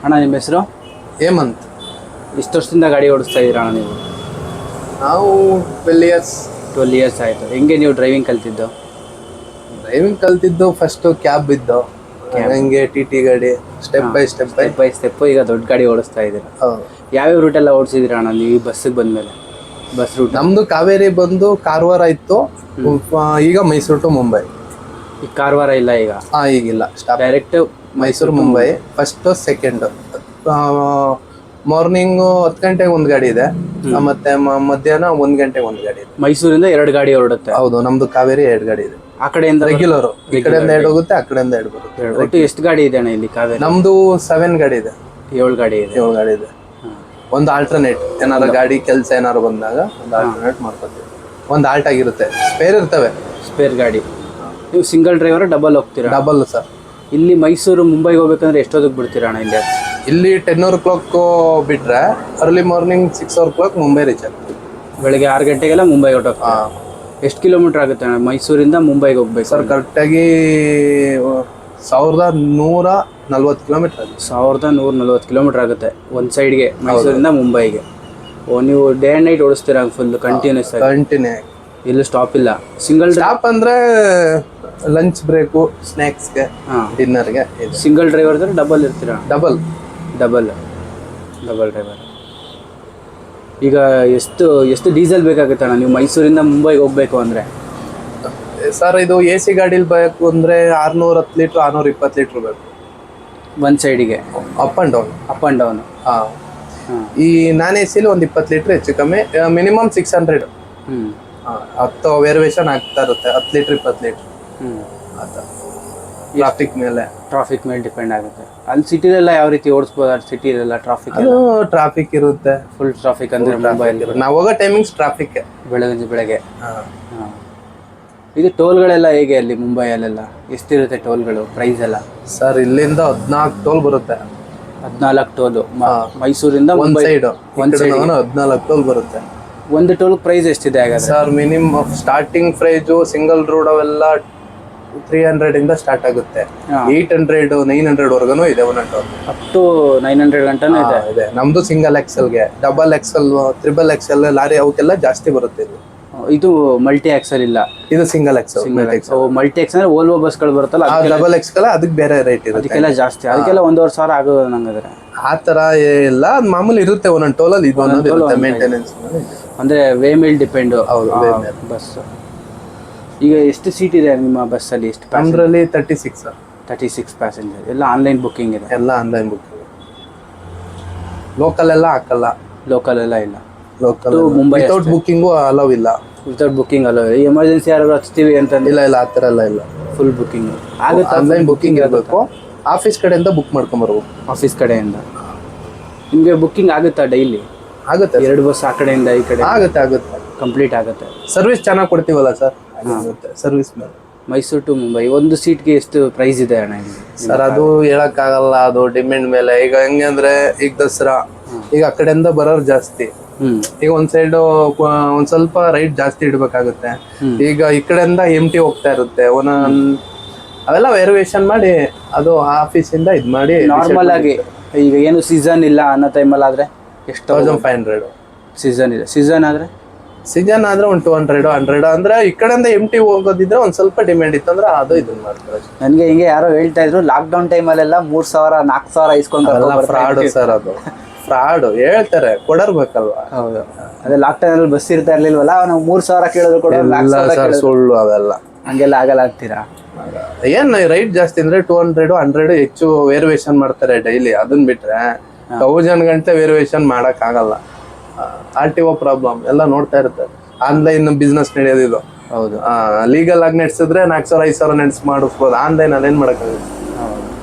ಅಣ್ಣ ನಿಮ್ಮ ಹೆಸರು? ಹೇಮಂತ್. ಇಷ್ಟು ವರ್ಷದಿಂದ ಗಾಡಿ ಓಡಿಸ್ತಾ ಇದ್ದೀರಾ ಅಣ್ಣ ನೀವು? ನಾವು 12 ಇಯರ್ಸ್. 12 ಇಯರ್ಸ್ ಆಯಿತು. ಹೆಂಗೆ ನೀವು ಡ್ರೈವಿಂಗ್ ಕಲ್ತಿದ್ದು? ಡ್ರೈವಿಂಗ್ ಕಲ್ತಿದ್ದು ಫಸ್ಟು ಕ್ಯಾಬ್ ಇದ್ದು, ಹಂಗೆ ಟಿ ಟಿ ಗಾಡಿ ಸ್ಟೆಪ್ ಬೈ ಸ್ಟೆಪ್. ಈಗ ದೊಡ್ಡ ಗಾಡಿ ಓಡಿಸ್ತಾ ಇದ್ದೀರಾ. ಯಾವ್ಯಾವ ರೂಟೆಲ್ಲ ಓಡಿಸಿದ್ದೀರಾ ಅಣ್ಣ ನೀವು ಈ ಬಸ್ಸಿಗೆ ಬಂದಮೇಲೆ? ಬಸ್ ರೂಟ್ ನಮ್ದು ಕಾವೇರಿ ಬಂದು ಕಾರವಾರ ಇತ್ತು, ಈಗ ಮೈಸೂರು ಟು ಮುಂಬೈ. ಈ ಕಾರವಾರ ಇಲ್ಲ ಈಗ? ಈಗಿಲ್ಲ, direct Mysuru Mumbai first second. Morning 10 ಗಂಟೆಗೆ ಒಂದು ಗಾಡಿ ಇದೆ, ಮತ್ತೆ ಮಧ್ಯಾಹ್ನ 1 ಗಂಟೆಗೆ ಒಂದು ಗಾಡಿ ಇದೆ. ಮೈಸೂರಿಂದ 2 ಗಾಡಿ ಹೊರಡುತ್ತೆ? ಹೌದು, ನಮ್ದು ಕಾವೇರಿ 2 ಗಾಡಿ ಇದೆ. ಆ ಕಡೆಯಿಂದ ರೆಗ್ಯುಲರ್, ಈ ಕಡೆಯಿಂದ 2 ಹೋಗುತ್ತೆ, ಆ ಕಡೆಯಿಂದ 2 ಬರುತ್ತೆ. ಒಟ್ಟು ಎಷ್ಟು ಗಾಡಿ ಇದೆ ಅಣ್ಣ ಇಲ್ಲಿ ಕಾವೇರಿ? ನಮ್ದು 7 ಗಾಡಿ ಇದೆ. 7 ಗಾಡಿ ಇದೆ. 7 ಗಾಡಿ ಇದೆ. ಒಂದು ಆಲ್ಟರ್ನೇಟ್, ಏನಾರು ಗಾಡಿ ಕೆಲಸ ಏನಾರು ಬಂದಾಗ ಒಂದು ಆಲ್ಟರ್ನೇಟ್ ಮಾಡ್ಕೊತೀವಿ. ಒಂದು ಆಲ್ಟ್ ಆಗಿರುತ್ತೆ, ಸ್ಪೇರ್ ಇರ್ತವೆ. ಸ್ಪೇರ್ ಗಾಡಿ. ನೀವು ಸಿಂಗಲ್ ಡ್ರೈವರ್ ಡಬಲ್ ಹೋಗ್ತೀರಾ? Double sir. ಇಲ್ಲಿ ಮೈಸೂರು ಮುಂಬೈಗೆ ಹೋಗ್ಬೇಕಂದ್ರೆ ಎಷ್ಟೊತ್ತಿಗೆ ಬಿಡ್ತೀರಾ ಅಣ್ಣ ಇಲ್ಲಿ? ಇಲ್ಲಿ 10 o'clock ಬಿಟ್ರೆ early morning 6 o'clock Mumbai reach ಆಗ್ತೀವಿ. ಬೆಳಗ್ಗೆ 6 ಗಂಟೆಗೆಲ್ಲ ಮುಂಬೈ ಹೊರಟೋಗ್ತೀವಿ. ಎಷ್ಟು ಕಿಲೋಮೀಟರ್ ಆಗುತ್ತೆ ಅಣ್ಣ ಮೈಸೂರಿಂದ ಮುಂಬೈಗೆ ಹೋಗ್ಬೇಕು? ಸರ್ ಕರೆಕ್ಟಾಗಿ 1140 ಕಿಲೋಮೀಟರ್ ಆಗುತ್ತೆ. 1140 ಕಿಲೋಮೀಟರ್ ಆಗುತ್ತೆ ಒಂದು ಸೈಡ್ಗೆ, ಮೈಸೂರಿಂದ ಮುಂಬೈಗೆ. ನೀವು ಡೇ ಆ್ಯಂಡ್ ನೈಟ್ ಓಡಿಸ್ತೀರಾ ಫುಲ್ ಕಂಟಿನ್ಯೂಸ್ ಆಗಿ? ಕಂಟಿನ್ಯೂ, ಎಲ್ಲೂ ಸ್ಟಾಪ್ ಇಲ್ಲ. ಸಿಂಗಲ್ ಸ್ಟಾಪ್ ಅಂದರೆ ಲಂಚ್ ಬ್ರೇಕು, ಸ್ನ್ಯಾಕ್ಸ್ಗೆ, ಡಿನ್ನರ್ಗೆ. ಸಿಂಗಲ್ ಡ್ರೈವರ್ ಇದ್ರೆ ಡಬಲ್ ಇರ್ತೀರಾ? Double driver. ಈಗ ಎಷ್ಟು ಡೀಸೆಲ್ ಬೇಕಾಗುತ್ತೆ ಅಣ್ಣ ನೀವು ಮೈಸೂರಿಂದ ಮುಂಬೈಗೆ ಹೋಗ್ಬೇಕು ಅಂದರೆ? ಸರ್ ಇದು ಎ ಸಿ ಗಾಡೀಲಿ ಬೇಕು ಅಂದರೆ 610 ಲೀಟ್ರ್ 620 ಲೀಟ್ರ್ ಬೇಕು ಒಂದು ಸೈಡಿಗೆ, ಅಪ್ ಆ್ಯಂಡ್ ಡೌನ್. ಈ ನಾನ್ ಎ ಸಿಲಿ ಒಂದು 20 ಲೀಟ್ರ್ ಹೆಚ್ಚು ಕಮ್ಮಿ, ಮಿನಿಮಮ್ 600. 10 ವೇರಿಯೇಷನ್ ಆಗ್ತಾ ಇರುತ್ತೆ, 10 ಲೀಟ್ರ್ 20 ಲೀಟ್ರ್. ಟ್ರಾಫಿಕ್ ಮೇಲೆ ಡಿಪೆಂಡ್ ಆಗುತ್ತೆ. ಅಲ್ಲಿ ಸಿಟಿಲೆಲ್ಲ ಯಾವ ರೀತಿ ಓಡಿಸ್ಬೋದು? ಸಿಟಿಲೆಲ್ಲ ಟ್ರಾಫಿಕ್ ಇರುತ್ತೆ, ಫುಲ್ ಟ್ರಾಫಿಕ್ ಅಂದರೆ ಮುಂಬೈಲಿ ನಾವು ಹೋಗೋ ಟೈಮಿಂಗ್ಸ್ ಟ್ರಾಫಿಕ್ ಬೆಳಗ್ಗೆ. ಇದು ಟೋಲ್ಗಳೆಲ್ಲ ಹೇಗೆ ಅಲ್ಲಿ ಮುಂಬೈಯಲ್ಲೆಲ್ಲ ಎಷ್ಟಿರುತ್ತೆ ಟೋಲ್ಗಳು, ಪ್ರೈಸ್ ಎಲ್ಲ? ಸರ್ ಇಲ್ಲಿಂದ 14 ಟೋಲ್ ಬರುತ್ತೆ. 14 ಟೋಲು ಮೈಸೂರಿಂದ ಒಂದು ಸೈಡ್ 14 ಟೋಲ್ ಬರುತ್ತೆ. ಒಂದು ಟೋಲ್ ಪ್ರೈಸ್ ಎಷ್ಟಿದೆ ಹಾಗಾದ್ರೆ? Sir minimum starting price single road ಅವೆಲ್ಲ 300 ಇಂದ ಸ್ಟಾರ್ಟ್ ಆಗುತ್ತೆ. 800 900 ವರ್ಗನೂ ಇದೆ ಒಂದೊಂದು ಟೋಲ್. ಅಪ್ ಟು 900 ಗಂಟನೂ ಇದೆ. ನಮ್ದು ಸಿಂಗಲ್ ಎಕ್ಸೆಲ್ಗೆ, double axle, triple axle lorry ಅವಕ್ಕೆಲ್ಲ ಜಾಸ್ತಿ ಬರುತ್ತೆ. ಇದು ಮಲ್ಟಿ ಎಕ್ಸೆಲ್ ಇಲ್ಲ, ಇದು single axle. Multi axle Volvo ಬಸ್ಗಳು ಬರುತ್ತಲ್ಲ, ಡಬಲ್ ಎಕ್ಸೆಲ್ ಅದಕ್ಕೆ ಬೇರೆ ರೇಟ್ ಇರುತ್ತೆ, ಅದಕ್ಕೆಲ್ಲ ಜಾಸ್ತಿ. ಅದಕ್ಕೆಲ್ಲ 1,500,000 ಆಗೋದು ನಂಗಾದ್ರೆ. ಆ ಥರ ಎಲ್ಲ ಮಾಮೂಲಿ ಇರುತ್ತೆ ಒಂದೊಂದು ಟೋಲಲ್ಲಿ. ಇದು ಒಂದೊಂದು ಮೇಂಟೆನೆನ್ಸ್ ಅಂದರೆ ವೇ ಮೇಲೆ ಡಿಪೆಂಡು. ಬಸ್ ಈಗ ಎಷ್ಟು ಸೀಟ್ ಇದೆ ನಿಮ್ಮ ಬಸ್ಸಲ್ಲಿ? ಎಷ್ಟು? ನಮ್ಮದ್ರಲ್ಲಿ 36 ಪ್ಯಾಸೆಂಜರ್. ಎಲ್ಲ ಆನ್ಲೈನ್ ಬುಕ್ಕಿಂಗ್ ಇದೆ? ಎಲ್ಲ ಆನ್ಲೈನ್ ಬುಕ್ಕಿಂಗ್. ಲೋಕಲ್ ಎಲ್ಲ ಹಾಕಲ್ಲ. ಲೋಕಲ್ ಎಲ್ಲ ಇಲ್ಲ. Local Mumbai without booking allow ಇಲ್ಲ. Without booking allow. ಎಮರ್ಜೆನ್ಸಿ ಯಾರು ಹಚ್ತೀವಿ ಅಂತ? ಇಲ್ಲ, ಆ ಥರ ಎಲ್ಲ ಇಲ್ಲ. ಫುಲ್ ಬುಕ್ಕಿಂಗ್ ಆಗುತ್ತೆ. ಆನ್ಲೈನ್ ಬುಕ್ಕಿಂಗ್ ಇರಬೇಕು. ಆಫೀಸ್ ಕಡೆಯಿಂದ ಬುಕ್ ಮಾಡ್ಕೊಂಬರ್ಬೇಕು. ಆಫೀಸ್ ಕಡೆಯಿಂದ ನಿಮಗೆ ಬುಕ್ಕಿಂಗ್ ಆಗುತ್ತಾ ಡೈಲಿ? ಆಗುತ್ತೆ. 2 ಬಸ್ ಆ ಕಡೆಯಿಂದ ಈ ಕಡೆ ಆಗುತ್ತೆ. ಕಂಪ್ಲೀಟ್ ಆಗುತ್ತೆ. ಸರ್ವಿಸ್ ಚೆನ್ನಾಗಿ ಕೊಡ್ತೀವಲ್ಲ ಸರ್, ಸರ್ವಿಸ್ ಮೇಲೆ. ಮೈಸೂರು ಟು ಮುಂಬೈ ಒಂದು ಸೀಟ್ಗೆ ಎಷ್ಟು ಪ್ರೈಸ್ ಇದೆ ಅಣ್ಣ ಇಲ್ಲಿ? ಸರ್ ಅದು ಹೇಳಕ್ಕಾಗಲ್ಲ, ಅದು ಡಿಮ್ಯಾಂಡ್ ಮೇಲೆ. ಈಗ ಹೆಂಗೆ ಅಂದ್ರೆ, ಈಗ ದಸರಾ, ಈಗ ಆ ಕಡೆಯಿಂದ ಬರೋರು ಜಾಸ್ತಿ. ಈಗ ಒಂದ್ ಸೈಡ್ ಒಂದ್ ಸ್ವಲ್ಪ ರೈಟ್ ಜಾಸ್ತಿ ಇಡ್ಬೇಕಾಗುತ್ತೆ. ಈಗ ಈ ಕಡೆಯಿಂದ ಎಂಟಿ ಹೋಗ್ತಾ ಇರುತ್ತೆ, ಅವೆಲ್ಲ ವೇರಿಯೇಷನ್ ಮಾಡಿ ಅದು ಆಫೀಸಿಂದ ಇದು ಮಾಡಿ. ನಾರ್ಮಲ್ ಆಗಿ ಈಗ ಏನು ಸೀಸನ್ ಇಲ್ಲ ಅನ್ನೋ ಟೈಮಲ್ಲಿ ಆದ್ರೆ ಎಷ್ಟು? 1500. ಸೀಸನ್ ಇದೆ. ಸೀಸನ್ ಆದ್ರೆ ಒಂದು 200 100 ಅಂದ್ರೆ ಈ ಕಡೆಯಿಂದ ಎಂಟಿ ಹೋಗೋದಿದ್ರೆ ಒಂದ್ ಸ್ವಲ್ಪ ಡಿಮ್ಯಾಂಡ್ ಇತ್ತು ಅಂದ್ರೆ ಅದು ಇದನ್ನ ಮಾಡ್ತಾರೆ. ನನಗೆ ಹಿಂಗೆ ಯಾರೋ ಹೇಳ್ತಾ ಇದ್ರು, ಲಾಕ್ಡೌನ್ ಟೈಮಲ್ಲೆಲ್ಲ 3,000 4,000 ಇಸ್ಕೊಂಡು ಫ್ರಾಡ್ ಸರ್. ಅದು ಫ್ರಾಡ್ ಹೇಳ್ತಾರೆ, ಕೊಡರ್ಬೇಕಲ್ವಾ? ಹೌದು. ಅದೇ ಲಾಕ್ಡೌನ್ ಅಲ್ಲಿ ಬಸ್ ಇರ್ತಾ ಇರ್ಲಿಲ್ವಲ್ಲ, ನಾವು 3,000 ಕೇಳಿದ್ರು ಕೂಡ ಸುಳ್ಳು ಅವೆಲ್ಲ. ಹಂಗೆಲ್ಲ ಆಗಲ್ಲ ಅಂತೀರಾ? ಏನ್ ರೈಟ್ ಜಾಸ್ತಿ ಅಂದ್ರೆ 200 100 ಹೆಚ್ಚು ವೇರಿಯೇಷನ್ ಮಾಡ್ತಾರೆ ಡೈಲಿ. ಅದನ್ನ ಬಿಟ್ರೆ 1000 ಗಂಟೆ ವೇರಿಯೇಷನ್ ಮಾಡಕ್ ಆಗಲ್ಲ. RTO ಪ್ರಾಬ್ಲಮ್ ಎಲ್ಲ ನೋಡ್ತಾ ಇರ್ತಾರೆ. ಆನ್ಲೈನ್ ಬಿಸ್ನೆಸ್ ನಡೆಯೋದಿದು. ಹೌದು. ಲೀಗಲ್ ಆಗಿ ನಡೆಸಿದ್ರೆ 4,000 5,000 ನಡೆಸಿ ಮಾಡಿಸ್ಬೋದು. ಆನ್ಲೈನ್ ಅಲ್ಲಿ ಏನ್ ಮಾಡಕ್ಕಾಗುತ್ತೆ?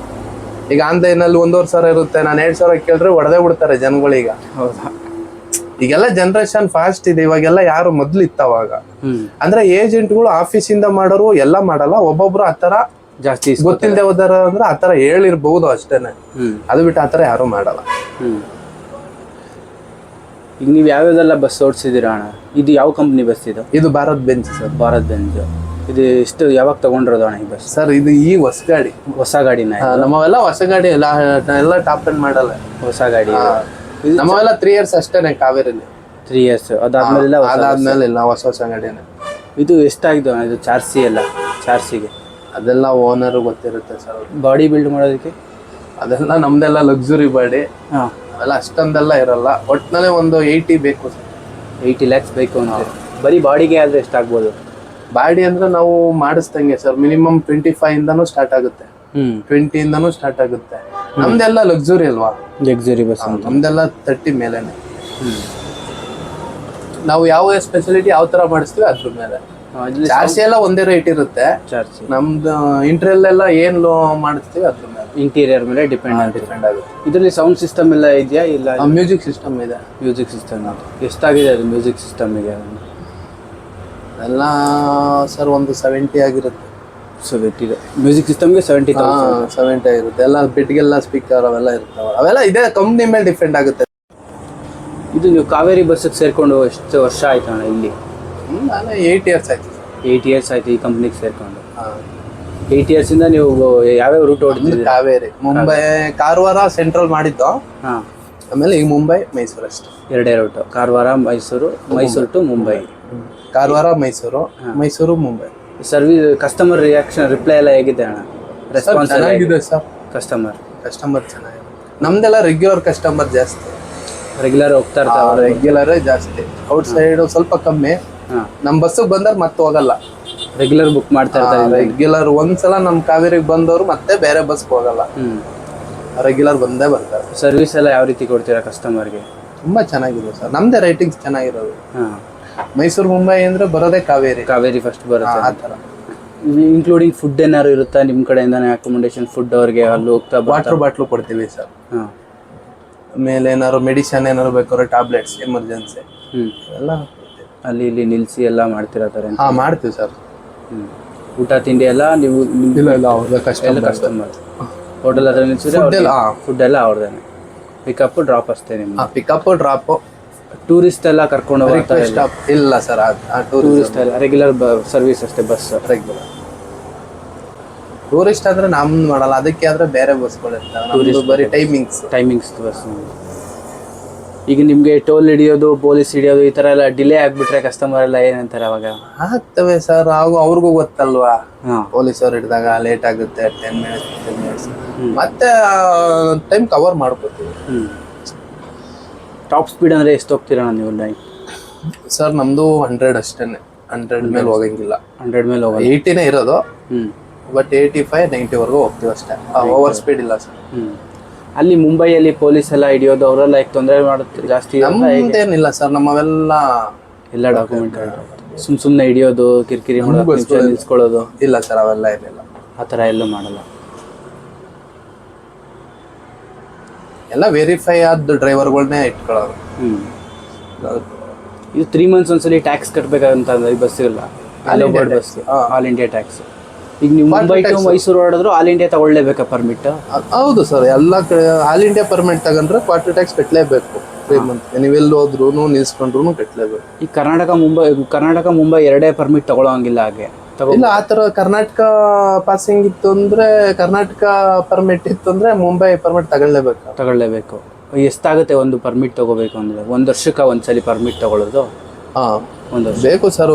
ಈಗ ಆನ್ಲೈನ್ ಅಲ್ಲಿ 1,500 ಇರುತ್ತೆ, ನಾನು 2,000 ಕೇಳಿದ್ರೆ ಹೊಡೆದೇ ಬಿಡ್ತಾರೆ ಜನಗಳೀಗ. ಈಗೆಲ್ಲ ಜನರೇಷನ್ ಫಾಸ್ಟ್ ಇದೆ. ಇವಾಗೆಲ್ಲ ಯಾರು ಮೊದ್ಲು ಇತ್ತವಾಗ ಅಂದ್ರೆ ಏಜೆಂಟ್ಗಳು ಆಫೀಸಿಂದ ಮಾಡೋರು ಎಲ್ಲ ಮಾಡಲ್ಲ. ಒಬ್ಬೊಬ್ರು ಆತರ ಜಾಸ್ತಿ ಗೊತ್ತಿಲ್ಲದೆ ಹೋದಾರ ಅಂದ್ರೆ ಆತರ ಹೇಳಿರ್ಬಹುದು ಅಷ್ಟೇನೆ. ಅದು ಬಿಟ್ಟು ಆತರ ಯಾರು ಮಾಡಲ್ಲ. ಈಗ ನೀವು ಯಾವ್ಯಾವ್ದೆಲ್ಲ ಬಸ್ ಓಡಿಸಿದ್ದೀರಾ ಅಣ್ಣ? ಇದು ಯಾವ ಕಂಪ್ನಿ ಬಸ್ ಇದು? ಇದು Bharat bench sir. Bharat Benz. ಇದು ಎಷ್ಟು ಯಾವಾಗ ತಗೊಂಡಿರೋದು ಅಣ್ಣ ಈ ಬಸ್? ಸರ್ ಇದು ಈ ಹೊಸ ಗಾಡಿ. ಹೊಸ ಗಾಡಿನ? ನಮ್ಮವೆಲ್ಲ ಹೊಸ ಗಾಡಿ ಎಲ್ಲ ಟಾಪ್ ಎಂಡ್ ಮಾಡಲ್ಲ. ಹೊಸ ಗಾಡಿ. ನಮ್ಮವೆಲ್ಲ 3 years ಅಷ್ಟೇನೆ ಕಾವೇರಿಲಿ. 3 years. ಅದಾದ್ಮೇಲೆ ಇಲ್ಲ ಹೊಸ ಗಾಡಿನೇ. ಇದು ಎಷ್ಟಾಗಿದೆ ಅಣ್ಣ ಇದು ಚಾರ್ಸಿ ಎಲ್ಲ? ಚಾರ್ಸಿಗೆ ಅದೆಲ್ಲ ಓನರ್ ಗೊತ್ತಿರುತ್ತೆ ಸರ್. ಬಾಡಿ ಬಿಲ್ಡ್ ಮಾಡೋದಕ್ಕೆ ಅದೆಲ್ಲ ನಮ್ದೆಲ್ಲ ಲಕ್ಸುರಿ ಬಾಡಿ. ಹಾಂ. ಅವೆಲ್ಲ ಅಷ್ಟೊಂದೆಲ್ಲ ಇರಲ್ಲ. ಒಟ್ಟಿನಲ್ಲಿ ಒಂದು 80 ಬೇಕು ಸರ್. 80 lakhs ಬೇಕು ಅಂತ. ಬರೀ ಬಾಡಿಗೆ ಆದರೆ ಎಷ್ಟಾಗ್ಬೋದು? ಬಾಡಿ ಅಂದ್ರೆ ನಾವು ಮಾಡಿಸ್ದಂಗೆ ಸರ್. ಮಿನಿಮಮ್ 25 ಇಂದನೂ ಸ್ಟಾರ್ಟ್ ಆಗುತ್ತೆ. 20 ಇಂದನೂ ಸ್ಟಾರ್ಟ್ ಆಗುತ್ತೆ. ನಮ್ದೆಲ್ಲ ಲಕ್ಸುರಿ ಅಲ್ವಾ? Luxury bus. ನಮ್ದೆಲ್ಲ 30 ಮೇಲೆನೆ. ನಾವು ಯಾವ ಸ್ಪೆಷಾಲಿಟಿ ಯಾವ ತರ ಮಾಡಿಸ್ತೀವಿ ಅದ್ರ ಮೇಲೆ. ಚಾರ್ಜ್ ಎಲ್ಲ ಒಂದೇ ರೇಟ್ ಇರುತ್ತೆ. ಚಾರ್ಜ್ ನಮ್ದು ಇಂಟೀರಿಯರ್ ಎಲ್ಲ ಏನ್ ಮಾಡಿಸ್ತೀವಿ ಅದ್ರ ಮೇಲೆ. ಇಂಟೀರಿಯರ್ ಮೇಲೆ ಡಿಪೆಂಡ್ ಆಗುತ್ತೆ. ಇದರಲ್ಲಿ ಸೌಂಡ್ ಸಿಸ್ಟಮ್ ಎಲ್ಲ ಇದೆಯಾ? ಇಲ್ಲ, ಮ್ಯೂಸಿಕ್ ಸಿಸ್ಟಮ್ ಇದೆ. ಮ್ಯೂಸಿಕ್ ಸಿಸ್ಟಮ್ ಎಷ್ಟಾಗಿದೆ ಅದು ಮ್ಯೂಸಿಕ್ ಸಿಸ್ಟಮ್ಗೆ? ಎಲ್ಲ ಸರ್ ಒಂದು 70 ಆಗಿರುತ್ತೆ. 70 ಮ್ಯೂಸಿಕ್ ಸಿಸ್ಟಮ್ಗೆ 70,000. 70 ಆಗಿರುತ್ತೆ. ಎಲ್ಲ ಬಿಟ್ಗೆಲ್ಲ ಸ್ಪೀಕರ್ ಅವೆಲ್ಲ ಇರ್ತಾವೆ. ಅವೆಲ್ಲ ಇದೇ ಕಂಪ್ನಿ ಮೇಲೆ ಡಿಪೆಂಡ್ ಆಗುತ್ತೆ. ಇದು ನೀವು ಕಾವೇರಿ ಬಸ್ಸಿಗೆ ಸೇರ್ಕೊಂಡು ಎಷ್ಟು ವರ್ಷ ಆಯ್ತು ಅಣ್ಣ ಇಲ್ಲಿ? ನಾನು 8 years ಆಯ್ತು. 8 years ಆಯ್ತು ಈ ಕಂಪ್ನಿಗೆ ಸೇರ್ಕೊಂಡು. 8 years ಇಂದ ನೀವು ಯಾವ್ಯಾವ ರೂಟ್ ಓಡಿದ್ದೀರಿ? ಕಾವೇರಿ, ಮುಂಬೈ, ಕಾರವಾರ ಸೆಂಟ್ರಲ್ ಮಾಡಿದ್ದು. ಹಾಂ. ಆಮೇಲೆ ಈಗ ಮುಂಬೈ, ಮೈಸೂರು ಅಷ್ಟೇ. 2 route. Karwar, Mysuru to Mumbai. Karwar, Mysuru, Mysuru, Mumbai. Service, customer reaction, reply ಎಲ್ಲ ಹೇಗಿದೆ ಅಣ್ಣ? ರೆಸ್ಪಾನ್ಸ್ ಚೆನ್ನಾಗಿದೆ ಸರ್. ಕಸ್ಟಮರ್ ಚೆನ್ನಾಗಿದೆ. ನಮ್ದೆಲ್ಲ ರೆಗ್ಯುಲರ್ ಕಸ್ಟಮರ್ ಜಾಸ್ತಿ. ರೆಗ್ಯುಲರ್ ಹೋಗ್ತಾ ಇರ್ತಾವೆ. ರೆಗ್ಯುಲರೇ ಜಾಸ್ತಿ. ಔಟ್ ಸೈಡ್ ಸ್ವಲ್ಪ ಕಮ್ಮಿ. ನಮ್ಮ ಬಸ್ಸಿಗೆ ಬಂದ್ರೆ ಮತ್ತೆ ಹೋಗಲ್ಲ. ರೆಗ್ಯುಲರ್ ಬುಕ್ ಮಾಡ್ತಾ ಇರ್ತಾರೆ. ರೆಗ್ಯುಲರ್ ಒಂದ್ಸಲ ನಮ್ಮ ಕಾವೇರಿಗೆ ಬಂದವರು ಮತ್ತೆ ಬೇರೆ ಬಸ್ಗೆ ಹೋಗಲ್ಲ. ರೆಗ್ಯುಲರ್ ಬಂದೇ ಬರ್ತಾರೆ. ಸರ್ವಿಸ್ ಎಲ್ಲ ಯಾವ ರೀತಿ ಕೊಡ್ತೀರಾ ಕಸ್ಟಮರ್ಗೆ? ತುಂಬಾ ಚೆನ್ನಾಗಿದೆ ಸರ್. ನಮ್ದೇ ರೈಟಿಂಗ್ಸ್ ಚೆನ್ನಾಗಿರೋದು. ಹಾಂ. ಮೈಸೂರು, ಮುಂಬೈ ಅಂದ್ರೆ ಬರೋದೇ ಕಾವೇರಿ. ಕಾವೇರಿ ಫಸ್ಟ್ ಬರುತ್ತೆ. ಆ ಥರ. ಇನ್ಕ್ಲೂಡಿಂಗ್ ಫುಡ್ ಏನಾದ್ರು ಇರುತ್ತಾ ನಿಮ್ಮ ಕಡೆಯಿಂದಾನೆ? ಅಕೊಮಡೇಷನ್ ಫುಡ್ ಅವ್ರಿಗೆ ಅಲ್ಲಿ ಹೋಗ್ತಾ ಬಾಟ್ಲು ಕೊಡ್ತೀವಿ ಸರ್. ಹಾಂ. ಆಮೇಲೆ ಏನಾದ್ರು ಮೆಡಿಸಿನ್ ಏನಾದ್ರು ಬೇಕಾದ್ರೆ ಟ್ಯಾಬ್ಲೆಟ್ಸ್ ಎಮರ್ಜೆನ್ಸಿ ಎಲ್ಲ ಅಲ್ಲಿ ಇಲ್ಲಿ ನಿಲ್ಲಿಸಿ ಎಲ್ಲ ಮಾಡ್ತಿರತ್ತಾರೆ? ಹಾಂ, ಮಾಡ್ತೀವಿ ಸರ್. ಊಟ ತಿಂಡಿ ಎಲ್ಲ ನೀವು? ಇಲ್ಲ ಕಸ್ಟಮರ್ ಹೋಟೆಲ್ ಹತ್ರ ನಿಲ್ಸಿದ್ರೆ ಫುಡ್ ಎಲ್ಲ ಅವ್ರದ್ದೇನೆ? ಪಿಕಪ್ ಡ್ರಾಪ್ ಅಷ್ಟೇ ನಿಮ್ಮ? Pickup drop. ಟೂರಿಸ್ಟ್ ಎಲ್ಲ ಕರ್ಕೊಂಡು ಹೋಗ್ತಾರೆ? ಇಲ್ಲ ಸರ್, ಟೂರಿಸ್ಟ್ ಎಲ್ಲ ರೆಗ್ಯುಲರ್ ಸರ್ವಿಸ್ ಅಷ್ಟೇ ಬಸ್? ರೆಗ್ಯುಲರ್. ಟೂರಿಸ್ಟ್ ಅಂದ್ರೆ ನಮ್ದು ಮಾಡಲ್ಲ, ಅದಕ್ಕೆ ಆದ್ರೆ ಬೇರೆ ಬಸ್ಗಳಿರ್ತಾವೆ. ಬರೀ ಟೈಮಿಂಗ್ಸ್ ಬಸ್. ಈಗ ನಿಮ್ಗೆ ಟೋಲ್ ಹಿಡಿಯೋದು, ಪೊಲೀಸ್ ಹಿಡಿಯೋದು ಈ ತರ ಎಲ್ಲ ಡಿಲೇ ಆಗ್ಬಿಟ್ರೆ ಕಸ್ಟಮರ್ ಎಲ್ಲ ಏನಂತಾರೆ ಅವಾಗ? ಆಗ್ತವೆ ಸರ್. ಅವ್ರಿಗೂ ಗೊತ್ತಲ್ವಾ, ಪೊಲೀಸವ್ರು ಹಿಡಿದಾಗ ಲೇಟ್ ಆಗುತ್ತೆ 10 minutes 15 minutes. ಮತ್ತೆ ಟೈಮ್ ಕವರ್ ಮಾಡ್ಕೋತೀವಿ. ಟಾಪ್ ಸ್ಪೀಡ್ ಅಂದ್ರೆ ಎಷ್ಟು ಹೋಗ್ತೀರಾ ನೀವು? ಸರ್ ನಮ್ದು 100 ಅಷ್ಟೇನೆ. 100 ಮೇಲೆ ಹೋಗಂಗಿಲ್ಲ. 100 ಮೇಲೆ ಹೋಗಲ್ಲ. 80ನೇ ಇರೋದು. ಬಟ್ 85 90 ವರೆಗೂ ಹೋಗ್ತೀವಿ ಅಷ್ಟೇ. ಓವರ್ ಸ್ಪೀಡ್ ಇಲ್ಲ ಸರ್. ಅಲ್ಲಿ ಮುಂಬೈಯಲ್ಲಿ ಪೊಲೀಸ್ ಎಲ್ಲ ಹಿಡಿಯೋದು, ಅವರೆಲ್ಲ ತೊಂದರೆ ಮಾಡುತ್ತೆ ಜಾಸ್ತಿ? ನಮ್ದೇನಿಲ್ಲ ಸರ್. ನಮ್ಮವೆಲ್ಲ ಎಲ್ಲ ಡಾಕ್ಯುಮೆಂಟ್ ಸುಮ್ಮನೆ ಹಿಡಿಯೋದು, ಕಿರಿಕಿರಿ ನಿಲ್ಸ್ಕೊಳ್ಳೋದು? ಇಲ್ಲ ಸರ್, ಅವೆಲ್ಲ ಏನಿಲ್ಲ. ಆ ಥರ ಎಲ್ಲೂ ಮಾಡಲ್ಲ. ಎಲ್ಲ ವೆರಿಫೈ ಆದ ಡ್ರೈವರ್ಗಳನ್ನೇ ಇಟ್ಕೊಳ್ಳೋದು. ಇದು 3 months ಒಂದ್ಸಲಿ ಟ್ಯಾಕ್ಸ್ ಕಟ್ಟಬೇಕಂತ ಈ ಬಸ್ಸಿಗೆಲ್ಲ? ಬಸ್ಗೆ ಆಲ್ ಇಂಡಿಯಾ ಟ್ಯಾಕ್ಸ್. ಈಗ ನೀವು ಮುಂಬೈ ಟು ಮೈಸೂರು ಹೊರಡಿದ್ರು ಆಲ್ ಇಂಡಿಯಾ ತಗೊಳ್ಳೇಬೇಕಾ ಪರ್ಮಿಟ್? ಹೌದು ಸರ್. ಎಲ್ಲ ಕಡೆ ಆಲ್ ಇಂಡಿಯಾ ಪರ್ಮಿಟ್ ತಗೊಂಡ್ರೆ ಕ್ವಾರ್ಟರ್ ಟ್ಯಾಕ್ಸ್ ಕಟ್ಟಲೇಬೇಕು. 3 months ನೀವೆಲ್ಲಿ ಹೋದ್ರು ನಿಲ್ಸ್ಕೊಂಡ್ರು ಕಟ್ಟಲೇಬೇಕು. ಈ ಕರ್ನಾಟಕ ಮುಂಬೈ ಎರಡೇ ಪರ್ಮಿಟ್ ತಗೊಳ್ಳೋಂಗಿಲ್ಲ? ಹಾಗೆ ಇಲ್ಲ, ಆ ಥರ ಕರ್ನಾಟಕ ಪಾಸಿಂಗ್ ಇತ್ತು ಅಂದ್ರೆ, ಕರ್ನಾಟಕ ಪರ್ಮಿಟ್ ಇತ್ತು ಅಂದ್ರೆ ಮುಂಬೈ ಪರ್ಮಿಟ್ ತಗೊಳ್ಳೇಬೇಕು. ಎಷ್ಟಾಗುತ್ತೆ ಒಂದು ಪರ್ಮಿಟ್ ತಗೋಬೇಕು ಅಂದ್ರೆ? 1 ವರ್ಷಕ್ಕೆ ಒಂದ್ಸಲಿ ಪರ್ಮಿಟ್ ತಗೊಳ್ಳೋದು? ಹಾಂ, 1 ವರ್ಷ ಬೇಕು ಸರ್.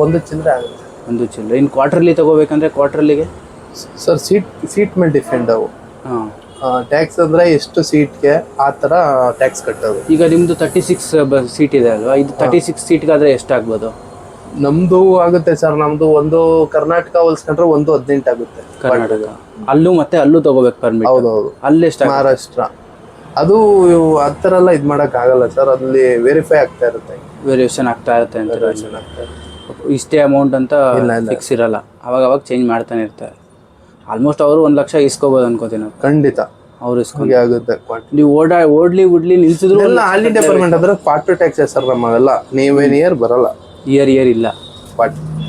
ಒಂದು ಚಿಲ್ಲರೆ ಆಗುತ್ತೆ. 1 ಚಿಲ್ಲರೆ. ಇನ್ನು ಕ್ವಾರ್ಟರ್ಲಿ ತಗೋಬೇಕಂದ್ರೆ ಕ್ವಾರ್ಟರ್ಲಿಗೆ? ಸರ್ ಸೀಟ್ ಮೇಲೆ ಡಿಪೆಂಡ್ ಅವು. ಹಾಂ. ಟ್ಯಾಕ್ಸ್ ಅಂದ್ರೆ ಎಷ್ಟು ಸೀಟ್ಗೆ ಆ ಥರ ಟ್ಯಾಕ್ಸ್ ಕಟ್ಟೋದು. ಈಗ ನಿಮ್ಮದು 36 ಸೀಟ್ ಇದೆ ಅಲ್ವಾ? ಇದು 36 ಸೀಟ್ಗಾದ್ರೆ ಎಷ್ಟಾಗ್ಬೋದು? ನಮ್ದು ಆಗುತ್ತೆ ಸರ್. ನಮ್ದು ಒಂದು ಕರ್ನಾಟಕ ಹೋಲ್ಸ್ಕೊಂಡ್ರೆ 1.18 ಆಗುತ್ತೆ. ಕರ್ನಾಟಕ ಅಲ್ಲೂ ತಗೋಬೇಕು ಪರ್ಮಿಟ್? ಹೌದೌದು. ಅಲ್ಲಿ ಎಷ್ಟು? ಮಹಾರಾಷ್ಟ್ರ. ಅದು ಆ ಥರ ಎಲ್ಲ ಇದು ಮಾಡಕ್ ಆಗಲ್ಲ ಸರ್. ಅಲ್ಲಿ ವೆರಿಫೈ ಆಗ್ತಾ ಇರುತ್ತೆ. ವೇರಿಯೇಷನ್ ಆಗ್ತಾ ಇರುತ್ತೆ ಅಂತ? ಇಷ್ಟೇ ಅಮೌಂಟ್ ಅಂತ ಫಿಕ್ಸ್ ಇರಲ್ಲ, ಅವಾಗ ಚೇಂಜ್ ಮಾಡ್ತಾನೆ ಇರ್ತಾರೆ. ಆಲ್ಮೋಸ್ಟ್ ಅವರು 1 ಲಕ್ಷ ಇಸ್ಕೋಬೋದು ಅನ್ಕೋತೀನಿ. ಖಂಡಿತ ಅವ್ರು ಇಸ್ಕೊಂಡು ಆಗುತ್ತೆ. ನೀವು ಓಡ್ಲಿ ನಿಲ್ಸಿದ್ರು ಆಲ್ ಇಂಡಿಯಾ ಪರ್ಮಿಟ್ ಅಂದ್ರೆ ಕ್ವಾರ್ಟರ್ ಟ್ಯಾಕ್ಸ್ ಸರ್ ನಮ್ಮವೆಲ್ಲ. ನೀವೇನ್ ಇಯರ್ ಬರಲ್ಲ. ಇಯರ್ ಇಲ್ಲ.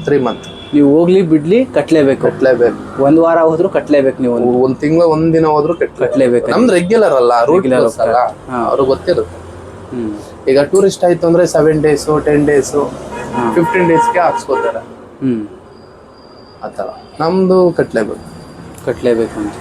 3 months ನೀವು ಹೋಗ್ಲಿ ಬಿಡ್ಲಿ ಕಟ್ಲೇಬೇಕು. 1 ವಾರ ಹೋದ್ರು ಕಟ್ಲೇಬೇಕು. ನೀವು 1 ತಿಂಗಳು 1 ದಿನ ಹೋದ್ರು ಕಟ್ಲೇಬೇಕು. ನಮ್ದು ರೆಗ್ಯುಲರ್ ಅಲ್ಲ, ರೂಟ್ ಅಲ್ಲ, ಅವ್ರಿಗೆ ಗೊತ್ತಿರುತ್ತೆ. ಈಗ ಟೂರಿಸ್ಟ್ ಆಯ್ತು ಅಂದ್ರೆ 7 days 10 days 15 daysಗೆ ಹಾಕ್ಸ್ಕೋತಾರೆ ಹ್ಞೂ ಆ ಥರ. ನಮ್ದು ಕಟ್ಲೇಬೇಕು ಕಟ್ಟಲೇಬೇಕು ಅಂತ